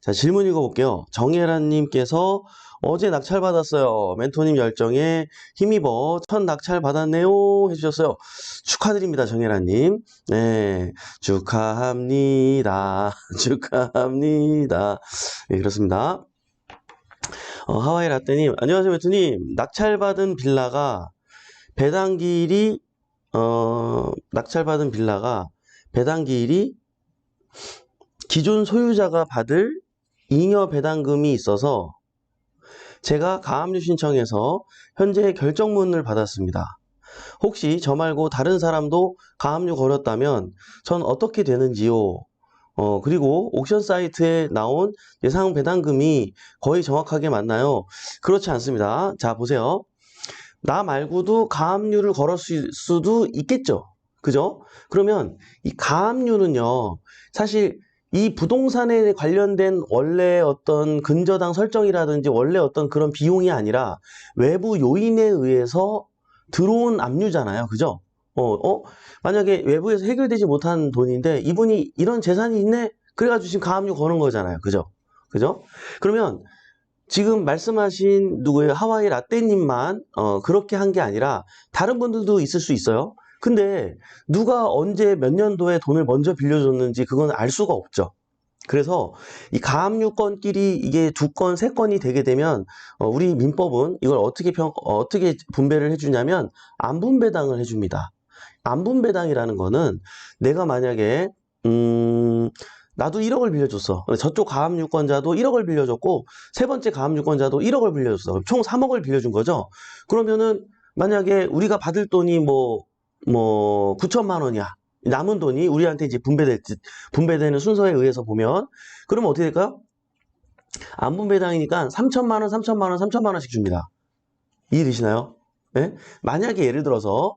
자, 질문 읽어볼게요. 정혜란님께서 어제 낙찰 받았어요. 멘토님 열정에 힘입어 첫 낙찰 받았네요. 해주셨어요. 축하드립니다, 정혜란님. 네, 축하합니다. 축하합니다. 네, 그렇습니다. 하와이 라떼님, 안녕하세요, 멘토님. 낙찰받은 빌라가 배당기일이, 낙찰받은 빌라가 배당기일이 기존 소유자가 받을 잉여 배당금이 있어서 제가 가압류 신청해서 현재 결정문을 받았습니다. 혹시 저 말고 다른 사람도 가압류 걸었다면 전 어떻게 되는지요? 그리고 옥션 사이트에 나온 예상 배당금이 거의 정확하게 맞나요? 그렇지 않습니다. 자, 보세요. 나 말고도 가압류를 걸었을 수도 있겠죠. 그죠? 그러면 이 가압류는요, 사실 이 부동산에 관련된 원래 어떤 근저당 설정이라든지 원래 어떤 그런 비용이 아니라 외부 요인에 의해서 들어온 압류잖아요. 그죠? 만약에 외부에서 해결되지 못한 돈인데 이분이 이런 재산이 있네? 그래가지고 지금 가압류 거는 거잖아요. 그죠? 그죠? 그러면 지금 말씀하신 누구예요? 하와이 라떼님만 그렇게 한 게 아니라 다른 분들도 있을 수 있어요. 근데 누가 언제 몇 년도에 돈을 먼저 빌려줬는지 그건 알 수가 없죠. 그래서 이 가압류건끼리 이게 두 건, 세 건이 되게 되면 우리 민법은 이걸 어떻게 분배를 해주냐면 안분배당을 해줍니다. 안분배당이라는 거는 내가 만약에 나도 1억을 빌려줬어. 저쪽 가압류권자도 1억을 빌려줬고 세 번째 가압류권자도 1억을 빌려줬어. 그럼 총 3억을 빌려준 거죠. 그러면은 만약에 우리가 받을 돈이 뭐 9천만 원이야. 남은 돈이 우리한테 이제 분배되는 순서에 의해서 보면 그러면 어떻게 될까요? 안분배당이니까 3천만 원, 3천만 원, 3천만 원씩 줍니다. 이해되시나요? 네? 만약에 예를 들어서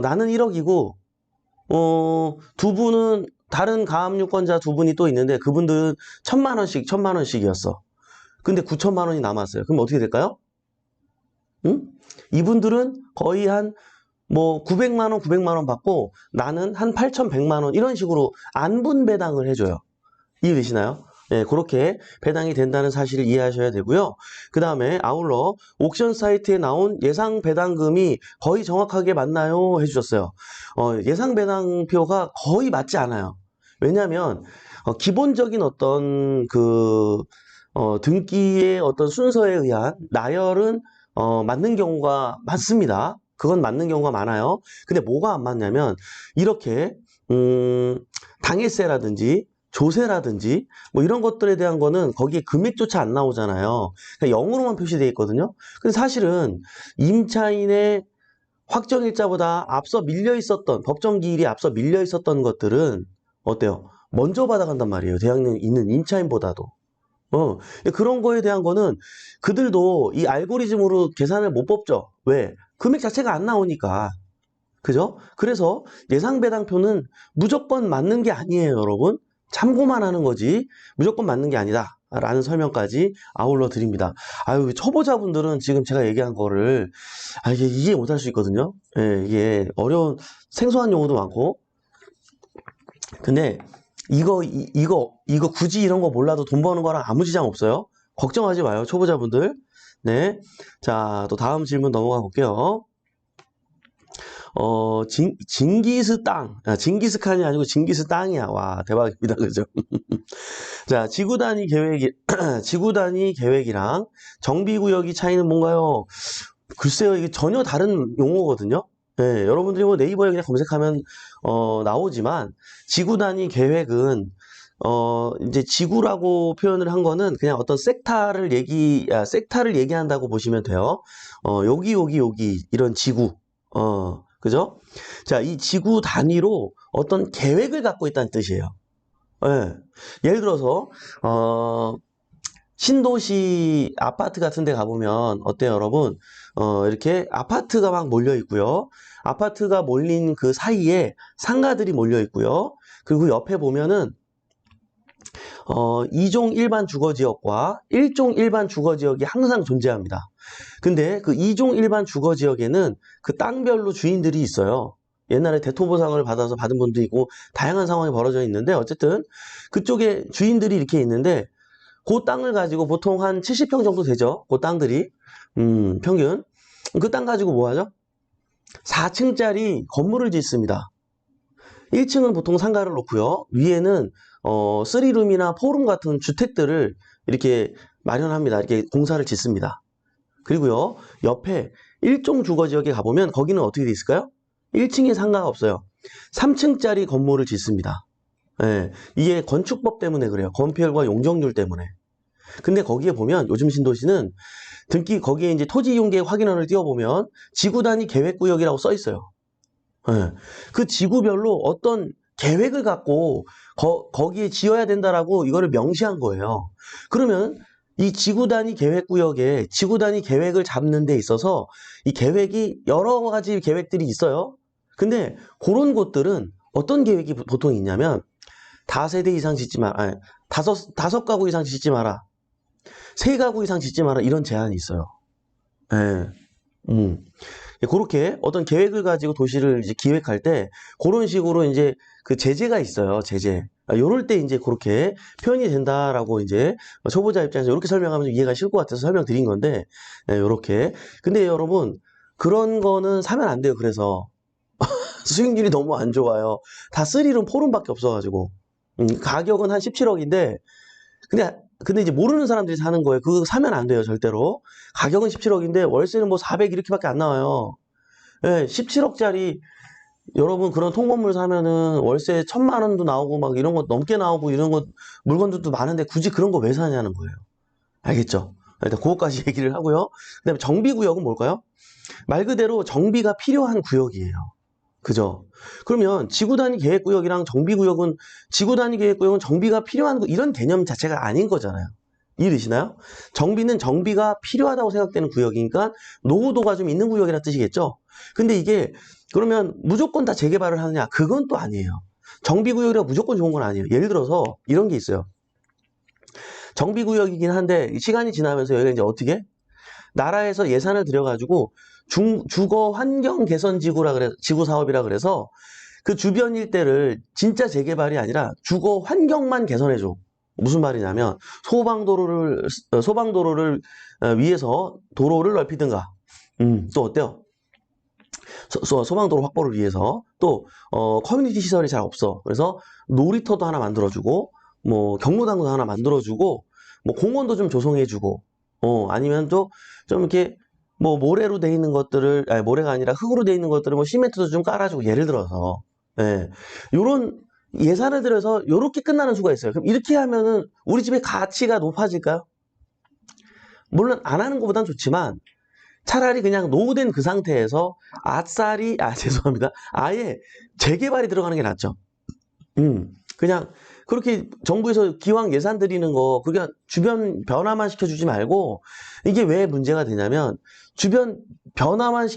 나는 1억이고 두 분은 다른 가압류권자 두 분이 또 있는데 그분들은 1천만 원씩이었어. 근데 9천만 원이 남았어요. 그럼 어떻게 될까요? 응? 이분들은 거의 한 900만 원 받고 나는 한 8,100만 원 이런 식으로 안분배당을 해줘요. 이해되시나요? 네, 그렇게 배당이 된다는 사실을 이해하셔야 되고요. 그 다음에 아울러 옥션 사이트에 나온 예상 배당금이 거의 정확하게 맞나요? 해주셨어요. 예상 배당표가 거의 맞지 않아요. 왜냐하면 기본적인 어떤 등기의 어떤 순서에 의한 나열은 맞는 경우가 많습니다. 그건 맞는 경우가 많아요. 근데 뭐가 안 맞냐면 이렇게 당해세라든지 조세라든지 뭐 이런 것들에 대한 거는 거기에 금액조차 안 나오잖아요. 그냥 0으로만 표시되어 있거든요. 근데 사실은 임차인의 확정일자보다 앞서 밀려 있었던 법정기일이 앞서 밀려 있었던 것들은 어때요? 먼저 받아간단 말이에요. 대학에 있는 임차인보다도. 그런 거에 대한 거는 그들도 이 알고리즘으로 계산을 못 뽑죠. 왜? 금액 자체가 안 나오니까. 그죠? 그래서 예상배당표는 무조건 맞는 게 아니에요, 여러분. 참고만 하는 거지 무조건 맞는 게 아니다. 라는 설명까지 아울러 드립니다. 아유, 초보자분들은 지금 제가 얘기한 거를 이게 이해 못할 수 있거든요. 예, 이게 어려운 생소한 용어도 많고. 근데 이거 굳이 이런 거 몰라도 돈 버는 거랑 아무 지장 없어요. 걱정하지 마요, 초보자분들. 네. 자, 또 다음 질문 넘어가 볼게요. 징기스 땅. 징기스칸이 아니고 징기스 땅이야. 와, 대박입니다. 그죠? 자, 지구 단위 계획이랑 정비구역이 차이는 뭔가요? 글쎄요, 이게 전혀 다른 용어거든요. 네, 여러분들이 뭐 네이버에 그냥 검색하면, 나오지만, 지구 단위 계획은, 이제 지구라고 표현을 한 거는 그냥 어떤 섹타를 얘기한다고 보시면 돼요. 여기, 이런 지구. 그죠? 자, 이 지구 단위로 어떤 계획을 갖고 있다는 뜻이에요. 예. 예를 들어서, 신도시 아파트 같은 데 가보면 어때요, 여러분? 이렇게 아파트가 막 몰려 있고요. 아파트가 몰린 그 사이에 상가들이 몰려 있고요. 그리고 옆에 보면은 2종 일반 주거지역과 1종 일반 주거지역이 항상 존재합니다. 근데 그 2종 일반 주거지역에는 그 땅별로 주인들이 있어요. 옛날에 대토보상을 받아서 받은 분도 있고 다양한 상황이 벌어져 있는데 어쨌든 그쪽에 주인들이 이렇게 있는데 그 땅을 가지고 보통 한 70평 정도 되죠. 그 땅들이. 평균. 그 땅 가지고 뭐 하죠? 4층짜리 건물을 짓습니다. 1층은 보통 상가를 놓고요. 위에는 3룸이나 4룸 같은 주택들을 이렇게 마련합니다. 이렇게 공사를 짓습니다. 그리고요, 옆에 일종 주거 지역에 가보면 거기는 어떻게 돼 있을까요? 1층에 상가가 없어요. 3층짜리 건물을 짓습니다. 예, 이게 건축법 때문에 그래요. 건폐율과 용적률 때문에. 근데 거기에 보면 요즘 신도시는 등기 거기에 이제 토지 이용 계획 확인원을 띄워보면 지구 단위 계획 구역이라고 써 있어요. 예, 그 지구별로 어떤 계획을 갖고 거기에 지어야 된다라고 이거를 명시한 거예요. 그러면 이 지구 단위 계획 구역에 지구 단위 계획을 잡는 데 있어서 이 계획이 여러 가지 계획들이 있어요. 근데 그런 곳들은 어떤 계획이 보통 있냐면 다세대 이상 짓지 마라. 아니, 다섯 가구 이상 짓지 마라. 세 가구 이상 짓지 마라. 이런 제한이 있어요. 예. 그렇게 어떤 계획을 가지고 도시를 이제 기획할 때 그런 식으로 이제 그 제재가 있어요. 제재. 요럴 때 이제 그렇게 표현이 된다라고 이제 초보자 입장에서 이렇게 설명하면 좀 이해가 쉬울 것 같아서 설명드린 건데, 요렇게. 근데 여러분, 그런 거는 사면 안 돼요. 그래서. 수익률이 너무 안 좋아요. 다 3룸, 4룸밖에 없어가지고. 가격은 한 17억인데, 근데 이제 모르는 사람들이 사는 거예요. 그거 사면 안 돼요, 절대로. 가격은 17억인데, 월세는 뭐 400 이렇게밖에 안 나와요. 예, 17억짜리, 여러분 그런 통건물 사면은 월세 1000만 원도 나오고 막 이런 거 넘게 나오고 이런 거 물건들도 많은데 굳이 그런 거 왜 사냐는 거예요. 알겠죠? 일단 그거까지 얘기를 하고요. 그다음에 정비구역은 뭘까요? 말 그대로 정비가 필요한 구역이에요. 그죠? 그러면 지구 단위 계획구역이랑 정비구역은 지구 단위 계획구역은 정비가 필요한 이런 개념 자체가 아닌 거잖아요. 이해되시나요? 정비는 정비가 필요하다고 생각되는 구역이니까 노후도가 좀 있는 구역이라 뜻이겠죠? 근데 이게 그러면 무조건 다 재개발을 하느냐? 그건 또 아니에요. 정비구역이라 무조건 좋은 건 아니에요. 예를 들어서 이런 게 있어요. 정비구역이긴 한데 시간이 지나면서 여기가 이제 어떻게? 나라에서 예산을 들여가지고 주거 환경 개선 지구 사업이라 그래서 그 주변 일대를 진짜 재개발이 아니라 주거 환경만 개선해줘. 무슨 말이냐면 소방도로를 위해서 도로를 넓히든가. 또 어때요? 소방도로 확보를 위해서 또 커뮤니티 시설이 잘 없어. 그래서 놀이터도 하나 만들어주고 뭐 경로당도 하나 만들어주고 뭐 공원도 좀 조성해주고 아니면 또 좀 이렇게 뭐 모래로 돼 있는 것들을 아니 모래가 아니라 흙으로 돼 있는 것들을 뭐 시멘트도 좀 깔아주고 예를 들어서 요런 예산을 들여서 요렇게 끝나는 수가 있어요. 그럼 이렇게 하면은 우리 집의 가치가 높아질까요? 물론 안 하는 것보단 좋지만 차라리 그냥 노후된 그 상태에서 죄송합니다. 아예 재개발이 들어가는 게 낫죠. 그냥 그렇게 정부에서 기왕 예산 들이는 거 그냥 주변 변화만 시켜주지 말고 이게 왜 문제가 되냐면 주변 변화만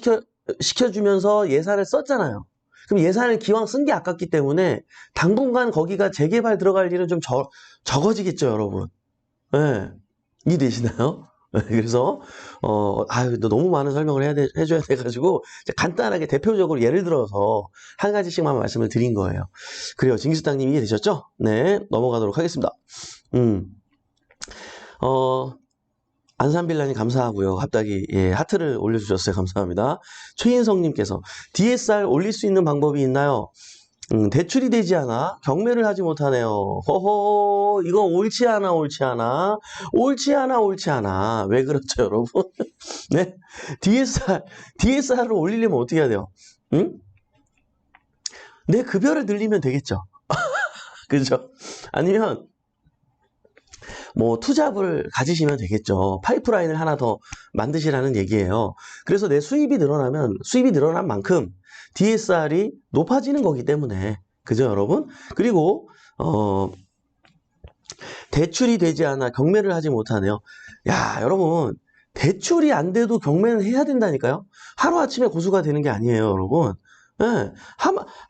시켜주면서 예산을 썼잖아요. 그럼 예산을 기왕 쓴 게 아깝기 때문에 당분간 거기가 재개발 들어갈 일은 좀 적어지겠죠, 여러분. 네. 이해되시나요? 그래서 너무 많은 설명을 해줘야 돼가지고 간단하게 대표적으로 예를 들어서 한 가지씩만 말씀을 드린 거예요. 그래요, 징기스탕님 이해되셨죠? 네, 넘어가도록 하겠습니다. 안산빌라님 감사하고요. 갑자기 하트를 올려주셨어요. 감사합니다. 최인성님께서 DSR 올릴 수 있는 방법이 있나요? 대출이 되지 않아 경매를 하지 못하네요. 허허, 이거 옳지 않아. 왜 그렇죠, 여러분? 네, DSR을 올리려면 어떻게 해야 돼요? 내 급여를 늘리면 되겠죠. 그죠? 아니면 뭐 투잡을 가지시면 되겠죠. 파이프라인을 하나 더 만드시라는 얘기예요. 그래서 내 수입이 늘어난 만큼 DSR이 높아지는 거기 때문에 그죠, 여러분? 그리고 대출이 되지 않아 경매를 하지 못하네요. 야, 여러분, 대출이 안 돼도 경매는 해야 된다니까요. 하루아침에 고수가 되는 게 아니에요, 여러분. 예,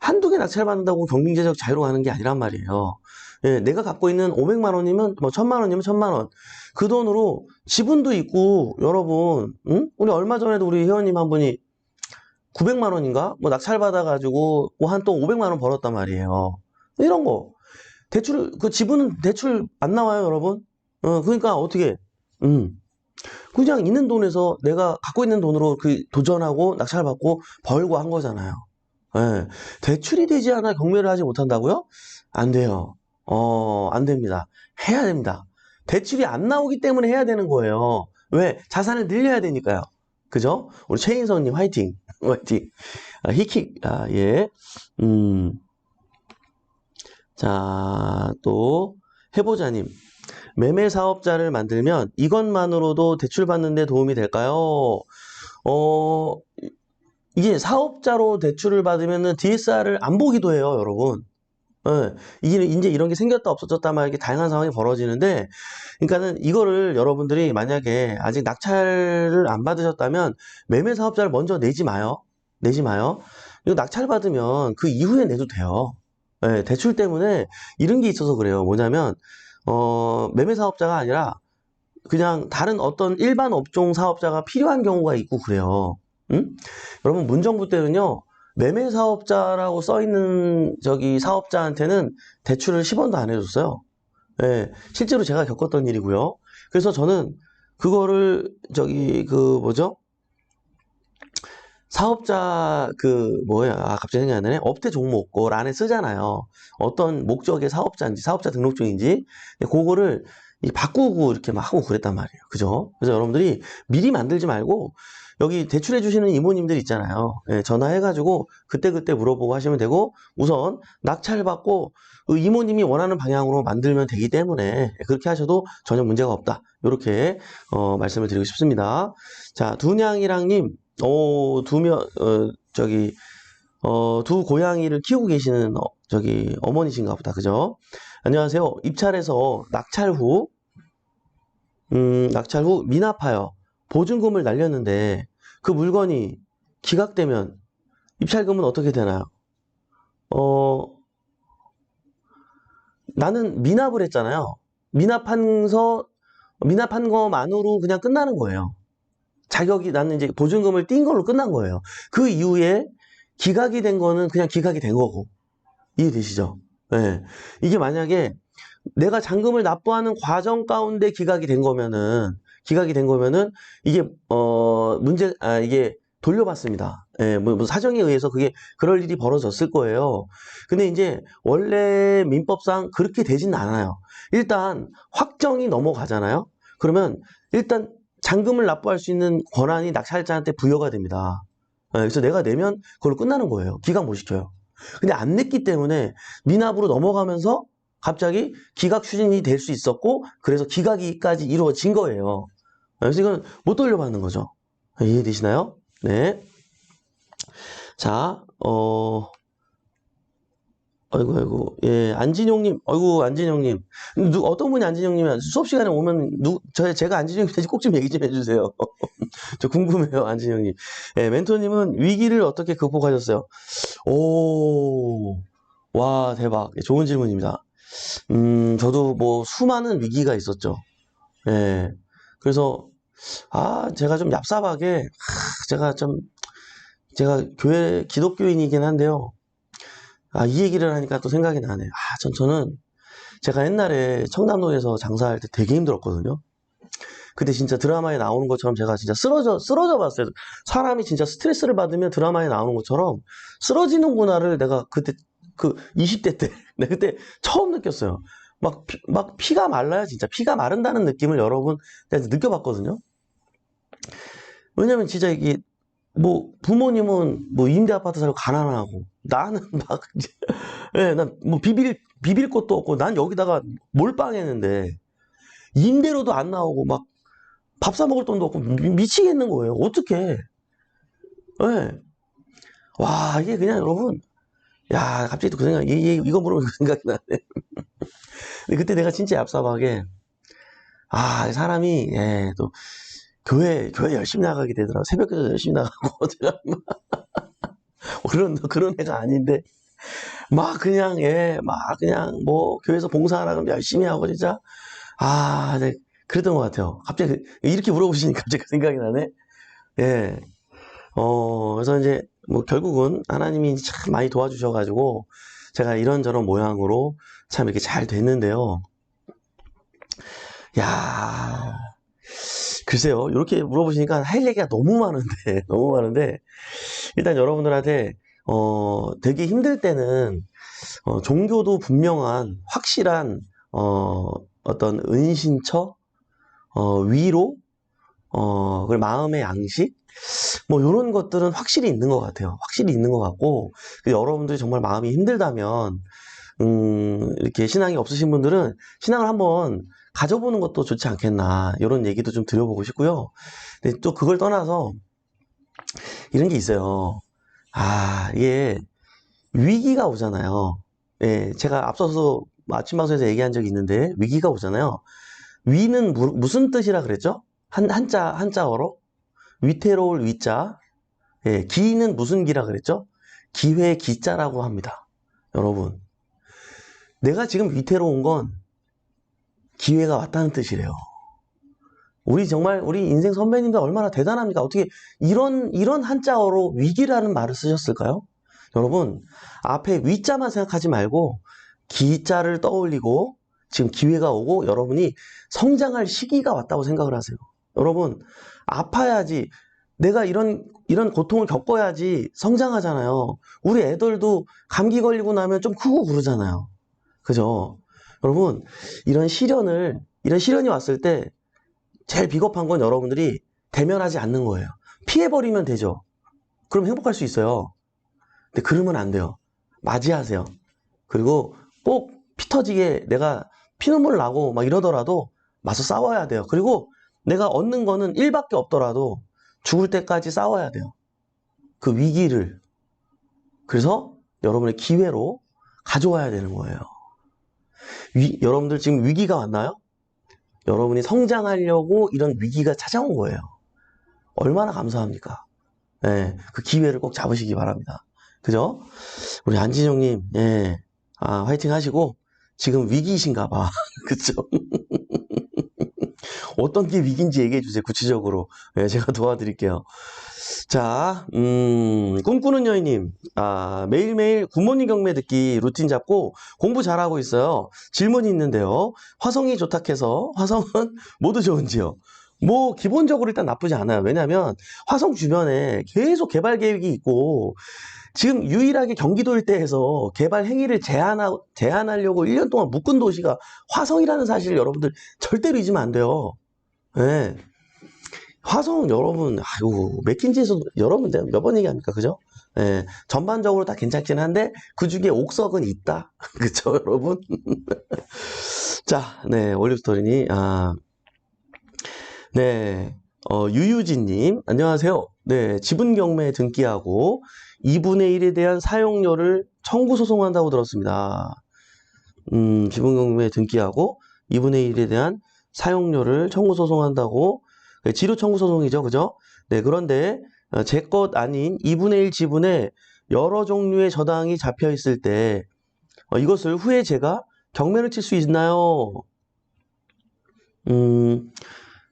한두 개 낙찰받는다고 경쟁제적 자유로 가는 게 아니란 말이에요. 예, 내가 갖고 있는 500만 원이면 뭐 1000만 원이면 1000만 원. 그 돈으로 지분도 있고 여러분, 우리 얼마 전에도 우리 회원님 한 분이 900만 원인가? 뭐 낙찰받아가지고 뭐 한 또 500만 원 벌었단 말이에요. 이런 거. 그 지분은 대출 안 나와요, 여러분? 그러니까 어떻게, 그냥 있는 돈에서 내가 갖고 있는 돈으로 그 도전하고 낙찰받고 벌고 한 거잖아요. 예. 대출이 되지 않아 경매를 하지 못한다고요? 안 돼요. 안 됩니다. 해야 됩니다. 대출이 안 나오기 때문에 해야 되는 거예요. 왜? 자산을 늘려야 되니까요. 그죠? 우리 최인성님 화이팅. 화이팅. 히킥, 예. 음, 자, 또, 해보자님. 매매 사업자를 만들면 이것만으로도 대출받는 데 도움이 될까요? 어, 이게 사업자로 대출을 받으면은 DSR을 안 보기도 해요, 여러분. 예, 이게 이제 이런 게 생겼다 없어졌다 막 이렇게 다양한 상황이 벌어지는데, 그러니까는 이거를 여러분들이 만약에 아직 낙찰을 안 받으셨다면 매매 사업자를 먼저 내지 마요. 내지 마요. 이거 낙찰 받으면 그 이후에 내도 돼요. 예, 대출 때문에 이런 게 있어서 그래요. 뭐냐면 매매 사업자가 아니라 그냥 다른 어떤 일반 업종 사업자가 필요한 경우가 있고 그래요. 응? 여러분 문정부 때는요. 매매 사업자라고 써 있는 저기 사업자한테는 대출을 10원도 안 해줬어요. 예, 실제로 제가 겪었던 일이고요. 그래서 저는 그거를 저기 그 뭐죠? 사업자 그 뭐야? 갑자기 생각이 안 나네. 업태 종목 그걸 안에 쓰잖아요. 어떤 목적의 사업자인지 사업자 등록증인지 그거를 바꾸고 이렇게 막 하고 그랬단 말이에요. 그죠? 그래서 여러분들이 미리 만들지 말고 여기 대출해 주시는 이모님들 있잖아요. 예, 전화해가지고 그때그때 물어보고 하시면 되고 우선 낙찰 받고 그 이모님이 원하는 방향으로 만들면 되기 때문에 그렇게 하셔도 전혀 문제가 없다. 이렇게 말씀을 드리고 싶습니다. 자, 두냥이랑님, 저기 두 고양이를 키우고 계시는 저기 어머니신가 보다. 그죠? 안녕하세요. 입찰해서 낙찰 후 미납하여 보증금을 날렸는데 그 물건이 기각되면 입찰금은 어떻게 되나요? 어, 나는 미납을 했잖아요. 미납한 거만으로 그냥 끝나는 거예요. 자격이 나는 이제 보증금을 띈 걸로 끝난 거예요. 그 이후에 기각이 된 거는 그냥 기각이 된 거고. 이해되시죠? 예. 이게 만약에 내가 잔금을 납부하는 과정 가운데 기각이 된 거면은 이게 이게 돌려받습니다. 예, 뭐 사정에 의해서 그게 그럴 일이 벌어졌을 거예요. 근데 이제 원래 민법상 그렇게 되진 않아요. 일단 확정이 넘어가잖아요. 그러면 일단 잔금을 납부할 수 있는 권한이 낙찰자한테 부여가 됩니다. 예, 그래서 내가 내면 그걸로 끝나는 거예요. 기각 못 시켜요. 근데 안 냈기 때문에 미납으로 넘어가면서 갑자기 기각 추진이 될 수 있었고 그래서 기각이까지 이루어진 거예요. 그래서 이건 못 돌려받는 거죠. 이해되시나요? 네. 자, 아이고, 예, 안진용님, 아이고, 안진용님. 어떤 분이 안진용님이 수업 시간에 오면, 제가 안진용님인지 꼭 좀 얘기 좀 해주세요. 저 궁금해요, 안진용님. 예, 멘토님은 위기를 어떻게 극복하셨어요? 오, 와, 대박. 예, 좋은 질문입니다. 저도 뭐 수많은 위기가 있었죠. 예. 그래서, 제가 좀 얍삽하게, 제가 기독교인이긴 한데요. 이 얘기를 하니까 또 생각이 나네. 저는 제가 옛날에 청담동에서 장사할 때 되게 힘들었거든요. 근데 진짜 드라마에 나오는 것처럼 제가 진짜 쓰러져 봤어요. 사람이 진짜 스트레스를 받으면 드라마에 나오는 것처럼 쓰러지는구나를 내가 그때, 20대 때, 내가 그때 처음 느꼈어요. 막 피가 말라요, 진짜. 피가 마른다는 느낌을 여러분, 내가 느껴봤거든요. 왜냐면 진짜 이게, 뭐, 부모님은 뭐 임대 아파트 살고 가난하고, 나는 막, 예, 난 뭐 비빌 것도 없고, 난 여기다가 몰빵했는데, 임대료도 안 나오고, 막, 밥 사 먹을 돈도 없고, 미치겠는 거예요. 어떡해. 예. 와, 이게 그냥 여러분, 야, 갑자기 또 그 생각, 이거 물으면 그 생각이 나네. 근데 그때 내가 진짜 얍삽하게, 사람이, 예, 또, 교회 열심히 나가게 되더라고. 새벽기도 열심히 나가고, 제가 그런 애가 아닌데, 그냥 뭐, 교회에서 봉사하라 그러면 열심히 하고, 진짜. 네, 그랬던 것 같아요. 갑자기, 이렇게 물어보시니까 갑자기 그 생각이 나네. 예. 그래서 이제, 뭐, 결국은 하나님이 참 많이 도와주셔가지고, 제가 이런저런 모양으로 참 이렇게 잘 됐는데요. 야, 글쎄요. 이렇게 물어보시니까 할 얘기가 너무 많은데, 너무 많은데, 일단 여러분들한테, 되게 힘들 때는, 종교도 분명한, 확실한, 어떤 은신처, 위로, 그리고 마음의 양식, 뭐, 요런 것들은 확실히 있는 것 같아요. 확실히 있는 것 같고, 여러분들이 정말 마음이 힘들다면, 이렇게 신앙이 없으신 분들은 신앙을 한번 가져보는 것도 좋지 않겠나, 이런 얘기도 좀 드려보고 싶고요. 근데 또 그걸 떠나서 이런 게 있어요. 이게 위기가 오잖아요. 예, 제가 앞서서 아침 방송에서 얘기한 적이 있는데, 위기가 오잖아요. 위는 무슨 뜻이라 그랬죠? 한자어로? 위태로울 위자. 예, 기는 무슨 기라 그랬죠? 기회 기자라고 합니다. 여러분. 내가 지금 위태로운 건 기회가 왔다는 뜻이래요. 우리 인생 선배님들 얼마나 대단합니까? 어떻게 이런 한자어로 위기라는 말을 쓰셨을까요? 여러분, 앞에 위자만 생각하지 말고 기자를 떠올리고 지금 기회가 오고 여러분이 성장할 시기가 왔다고 생각을 하세요. 여러분, 아파야지 내가 이런 고통을 겪어야지 성장하잖아요. 우리 애들도 감기 걸리고 나면 좀 크고 그러잖아요. 그죠? 여러분, 이런 시련이 왔을 때 제일 비겁한 건 여러분들이 대면하지 않는 거예요. 피해버리면 되죠. 그럼 행복할 수 있어요. 근데 그러면 안 돼요. 맞이하세요. 그리고 꼭 피 터지게 내가 피눈물 나고 막 이러더라도 맞서 싸워야 돼요. 그리고 내가 얻는 거는 1밖에 없더라도 죽을 때까지 싸워야 돼요. 그 위기를. 그래서 여러분의 기회로 가져와야 되는 거예요. 여러분들 지금 위기가 왔나요? 여러분이 성장하려고 이런 위기가 찾아온 거예요. 얼마나 감사합니까? 예, 그 기회를 꼭 잡으시기 바랍니다. 그죠? 우리 안진영님, 예, 화이팅 하시고, 지금 위기이신가 봐. 그죠? 어떤 게 위기인지 얘기해 주세요, 구체적으로. 예, 제가 도와드릴게요. 자, 꿈꾸는 여인님, 매일매일 굿모닝 경매 듣기 루틴 잡고 공부 잘하고 있어요. 질문이 있는데요. 화성이 좋다 해서 화성은 모두 좋은지요? 뭐 기본적으로 일단 나쁘지 않아요. 왜냐하면 화성 주변에 계속 개발 계획이 있고 지금 유일하게 경기도 일대에서 개발 행위를 제한하려고 1년 동안 묶은 도시가 화성이라는 사실을 여러분들 절대로 잊으면 안 돼요. 네. 화성 여러분, 아이고, 맥킨지에서 여러분 몇 번 얘기합니까? 그죠? 예, 전반적으로 다 괜찮긴 한데, 그 중에 옥석은 있다. 그쵸, 여러분? 자, 네, 올리브스토리니, 네, 유유진님, 안녕하세요. 네, 지분 경매 등기하고 2분의 1에 대한 사용료를 청구 소송한다고 들었습니다. 지분 경매 등기하고 2분의 1에 대한 사용료를 청구 소송한다고 지료 청구 소송이죠. 그죠? 네, 그런데 제 것 아닌 2분의 1 지분에 여러 종류의 저당이 잡혀 있을 때 이것을 후에 제가 경매를 칠 수 있나요?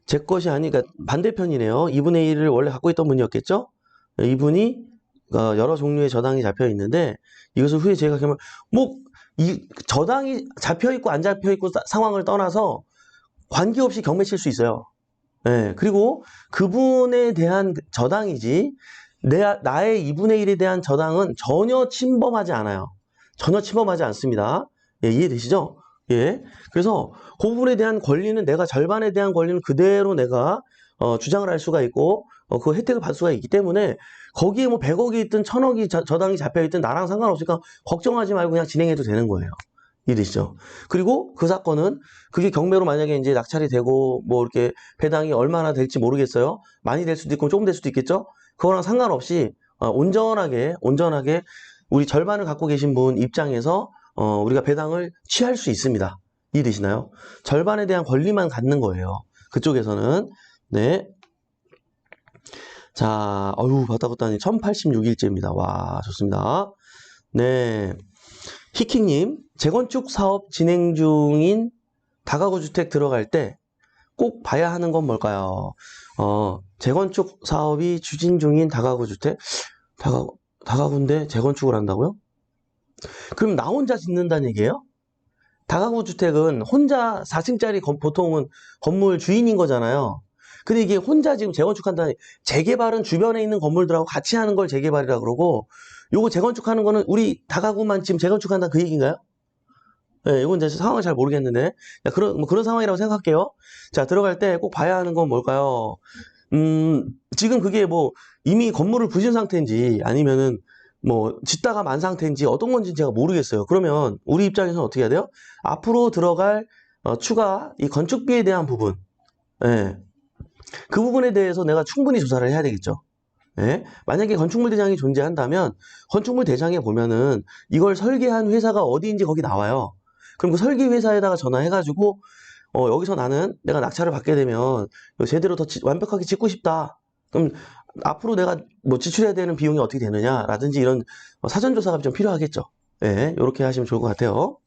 제 것이 아니니까 반대편이네요. 2분의 1을 원래 갖고 있던 분이었겠죠? 이분이 여러 종류의 저당이 잡혀 있는데 이것을 후에 제가 경매 이 저당이 잡혀 있고 안 잡혀 있고 상황을 떠나서 관계없이 경매 칠 수 있어요. 네, 그리고 그분에 대한 저당이지 나의 2분의 1에 대한 저당은 전혀 침범하지 않아요. 전혀 침범하지 않습니다. 예, 이해되시죠? 예. 그래서 그 부분에 대한 권리는 내가 절반에 대한 권리는 그대로 내가 주장을 할 수가 있고 그 혜택을 받을 수가 있기 때문에 거기에 뭐 100억이 있든 1000억이 저당이 잡혀 있든 나랑 상관없으니까 걱정하지 말고 그냥 진행해도 되는 거예요. 이해되시죠? 그리고 그 사건은 그게 경매로 만약에 이제 낙찰이 되고 뭐 이렇게 배당이 얼마나 될지 모르겠어요. 많이 될 수도 있고 조금 될 수도 있겠죠? 그거랑 상관없이 온전하게 우리 절반을 갖고 계신 분 입장에서 우리가 배당을 취할 수 있습니다. 이해되시나요? 절반에 대한 권리만 갖는 거예요. 그쪽에서는. 네. 자, 바다보다니 1086일째입니다. 와, 좋습니다. 네. 히킹님, 재건축 사업 진행 중인 다가구 주택 들어갈 때 꼭 봐야 하는 건 뭘까요? 재건축 사업이 추진 중인 다가구 주택? 다가구인데 재건축을 한다고요? 그럼 나 혼자 짓는다는 얘기예요? 다가구 주택은 혼자 4층짜리 보통은 건물 주인인 거잖아요. 근데 이게 혼자 지금 재건축한다는, 재개발은 주변에 있는 건물들하고 같이 하는 걸 재개발이라 그러고, 요거 재건축하는 거는 우리 다가구만 지금 재건축한다 그 얘기인가요? 네, 이건 이제 상황을 잘 모르겠는데, 자, 그런 상황이라고 생각할게요. 자, 들어갈 때 꼭 봐야 하는 건 뭘까요? 지금 그게 뭐 이미 건물을 부신 상태인지 아니면은 뭐 짓다가 만 상태인지 어떤 건지 제가 모르겠어요. 그러면 우리 입장에서는 어떻게 해야 돼요? 앞으로 들어갈 추가 이 건축비에 대한 부분, 예, 그 부분에 대해서 내가 충분히 조사를 해야 되겠죠. 예? 만약에 건축물 대장이 존재한다면 건축물 대장에 보면은 이걸 설계한 회사가 어디인지 거기 나와요. 그럼 그 설계 회사에다가 전화해가지고 여기서 내가 낙찰을 받게 되면 이거 제대로 더 완벽하게 짓고 싶다. 그럼 앞으로 내가 뭐 지출해야 되는 비용이 어떻게 되느냐라든지 이런 사전조사가 좀 필요하겠죠. 예, 이렇게 하시면 좋을 것 같아요.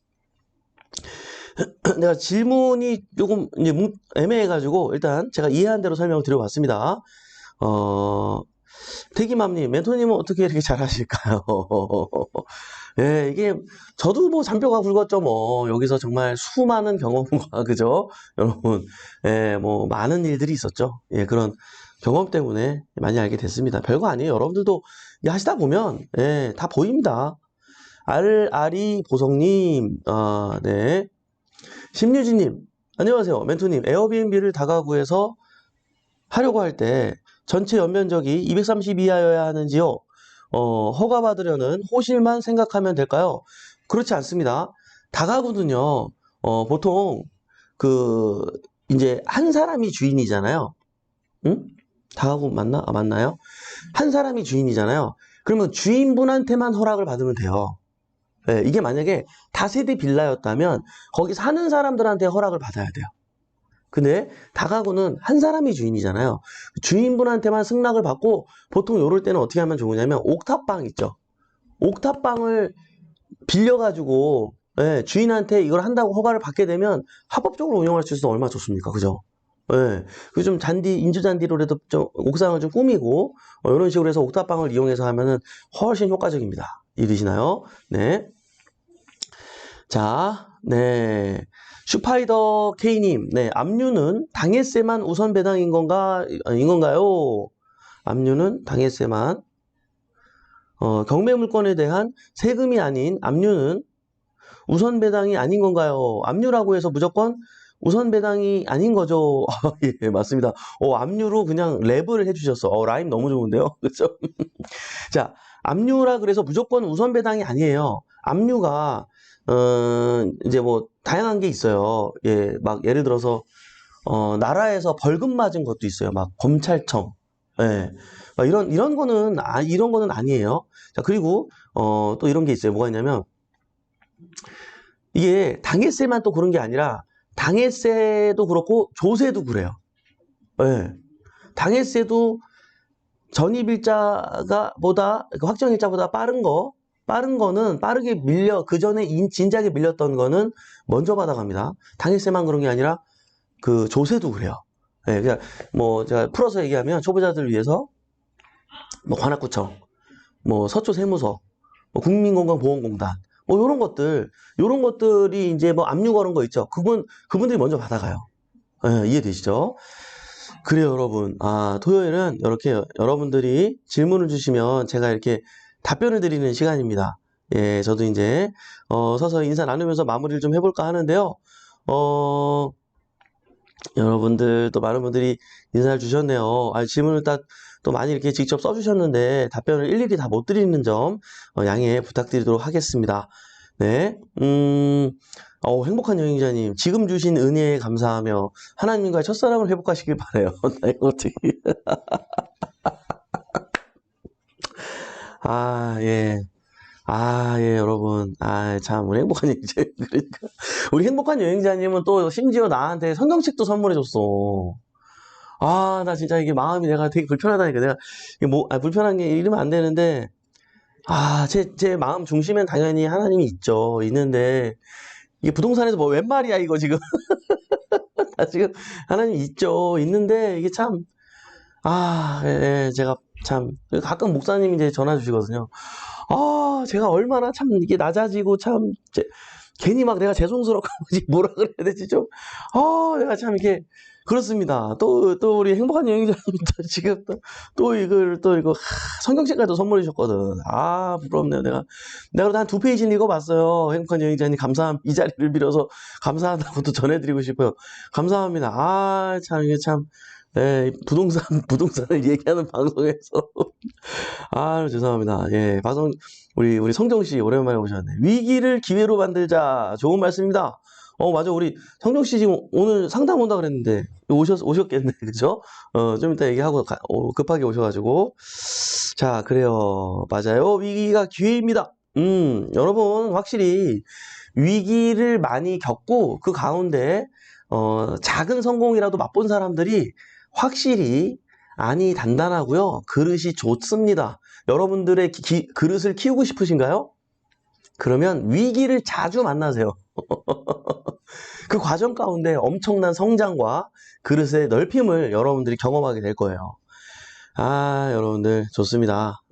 내가 질문이 조금 이제 애매해가지고 일단 제가 이해한 대로 설명을 드려봤습니다. 태기맘님, 멘토님은 어떻게 이렇게 잘하실까요? 예, 이게 저도 뭐 잔뼈가 굵었죠. 뭐 여기서 정말 수많은 경험과 그죠, 여러분, 예, 뭐 많은 일들이 있었죠. 예, 그런 경험 때문에 많이 알게 됐습니다. 별거 아니에요. 여러분들도 이게 하시다 보면 예, 다 보입니다. 알아리 보성님, 네. 심유진님, 안녕하세요. 멘토님, 에어비앤비를 다가구에서 하려고 할 때 전체 연면적이 230 이하여야 하는지요? 허가받으려는 호실만 생각하면 될까요? 그렇지 않습니다. 다가구는요, 보통, 그, 이제, 한 사람이 주인이잖아요. 응? 다가구 맞나? 맞나요? 한 사람이 주인이잖아요. 그러면 주인분한테만 허락을 받으면 돼요. 예, 이게 만약에 다세대 빌라였다면, 거기 사는 사람들한테 허락을 받아야 돼요. 근데 다가구는 한 사람이 주인이잖아요. 주인분한테만 승낙을 받고 보통 요럴 때는 어떻게 하면 좋으냐면 옥탑방 있죠. 옥탑방을 빌려가지고 예, 주인한테 이걸 한다고 허가를 받게 되면 합법적으로 운영할 수 있어서 얼마나 좋습니까? 그죠? 예, 그 좀 인조잔디로라도 좀 옥상을 좀 꾸미고 이런 식으로 해서 옥탑방을 이용해서 하면은 훨씬 효과적입니다. 이해되시나요? 네. 자, 네. 슈파이더 K님, 네. 압류는 당해세만 우선 배당인 건가요? 압류는 당해세만, 경매 물건에 대한 세금이 아닌 압류는 우선 배당이 아닌 건가요? 압류라고 해서 무조건 우선 배당이 아닌 거죠. 예, 맞습니다. 압류로 그냥 랩을 해주셨어. 라임 너무 좋은데요? 그죠? 자, 압류라 그래서 무조건 우선 배당이 아니에요. 압류가 이제 뭐 다양한 게 있어요. 예, 막 예를 들어서 나라에서 벌금 맞은 것도 있어요. 막 검찰청. 예. 막 이런 거는 아니에요. 자, 그리고 또 이런 게 있어요. 뭐가 있냐면 이게 당해세만 또 그런 게 아니라 당해세도 그렇고 조세도 그래요. 예. 당해세도 전입일자가 보다 그 확정일자보다 빠른 거는 빠르게 그 전에 진작에 밀렸던 거는 먼저 받아갑니다. 당일세만 그런 게 아니라 그 조세도 그래요. 예, 그냥 뭐 제가 풀어서 얘기하면 초보자들 위해서 뭐 관악구청, 뭐 서초세무서, 뭐 국민건강보험공단, 뭐 요런 것들이 이제 뭐 압류 거는 거 있죠. 그분들이 먼저 받아가요. 예, 이해되시죠? 그래요, 여러분. 토요일은 이렇게 여러분들이 질문을 주시면 제가 이렇게 답변을 드리는 시간입니다. 예, 저도 이제, 서서히 인사 나누면서 마무리를 좀 해볼까 하는데요. 여러분들, 또 많은 분들이 인사를 주셨네요. 질문을 또 많이 이렇게 직접 써주셨는데 답변을 일일이 다 못 드리는 점, 양해 부탁드리도록 하겠습니다. 네, 행복한 여행자님, 지금 주신 은혜에 감사하며 하나님과의 첫사랑을 회복하시길 바라요. 나 이거 어떻게. 예. 예, 여러분. 참, 우리 행복한 여행자님. 그러니까. 우리 행복한 여행자님은 또 심지어 나한테 성경책도 선물해줬어. 나 진짜 이게 마음이 내가 되게 불편하다니까. 내가, 이게 불편한 게 이러면 안 되는데, 제 마음 중심엔 당연히 하나님이 있는데, 이게 부동산에서 뭐 웬 말이야, 이거 지금. 지금 하나님 있는데, 이게 참, 예, 제가 참, 가끔 목사님이 이제 전화 주시거든요. 제가 얼마나 참 이게 낮아지고 참 괜히 막 내가 죄송스럽고 뭐라 그래야 되지 좀, 내가 참 이렇게 그렇습니다. 또 우리 행복한 여행자님 지금 또 이거 성경책까지도 선물해 주셨거든. 부럽네요. 내가 그래도 한 2페이지는 읽어봤어요. 행복한 여행자님 이 자리를 빌어서 감사하다고 또 전해드리고 싶어요. 감사합니다. 참 이게 참. 네, 부동산을 얘기하는 방송에서. 죄송합니다. 예, 우리 성정 씨 오랜만에 오셨네. 위기를 기회로 만들자. 좋은 말씀입니다. 맞아. 우리 성정 씨 지금 오늘 상담 온다 그랬는데, 오셨겠네. 그죠? 좀 이따 얘기하고, 급하게 오셔가지고. 자, 그래요. 맞아요. 위기가 기회입니다. 여러분, 확실히 위기를 많이 겪고, 그 가운데, 작은 성공이라도 맛본 사람들이 확실히 안이 단단하고요. 그릇이 좋습니다. 여러분들의 그릇을 키우고 싶으신가요? 그러면 위기를 자주 만나세요. 그 과정 가운데 엄청난 성장과 그릇의 넓힘을 여러분들이 경험하게 될 거예요. 여러분들 좋습니다.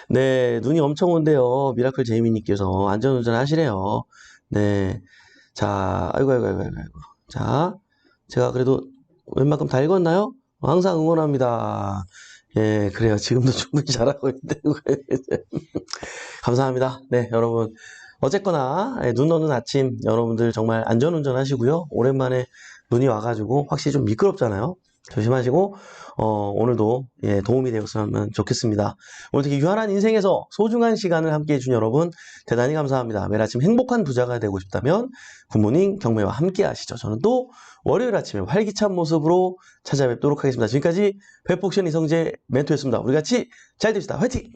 네, 눈이 엄청 온대요. 미라클 제이미님께서 안전운전 하시래요. 네, 자, 아이고. 자, 제가 그래도 웬만큼 다 읽었나요? 항상 응원합니다. 예, 그래요. 지금도 충분히 잘하고 있는데. 감사합니다. 네, 여러분. 어쨌거나, 눈 오는 아침, 여러분들 정말 안전운전 하시고요. 오랜만에 눈이 와가지고 확실히 좀 미끄럽잖아요. 조심하시고, 오늘도 도움이 되었으면 좋겠습니다. 오늘 되게 유한한 인생에서 소중한 시간을 함께 해준 여러분, 대단히 감사합니다. 매일 아침 행복한 부자가 되고 싶다면, 굿모닝 경매와 함께 하시죠. 저는 또 월요일 아침에 활기찬 모습으로 찾아뵙도록 하겠습니다. 지금까지 백복션 이성재 멘토였습니다. 우리 같이 잘 됩시다. 화이팅!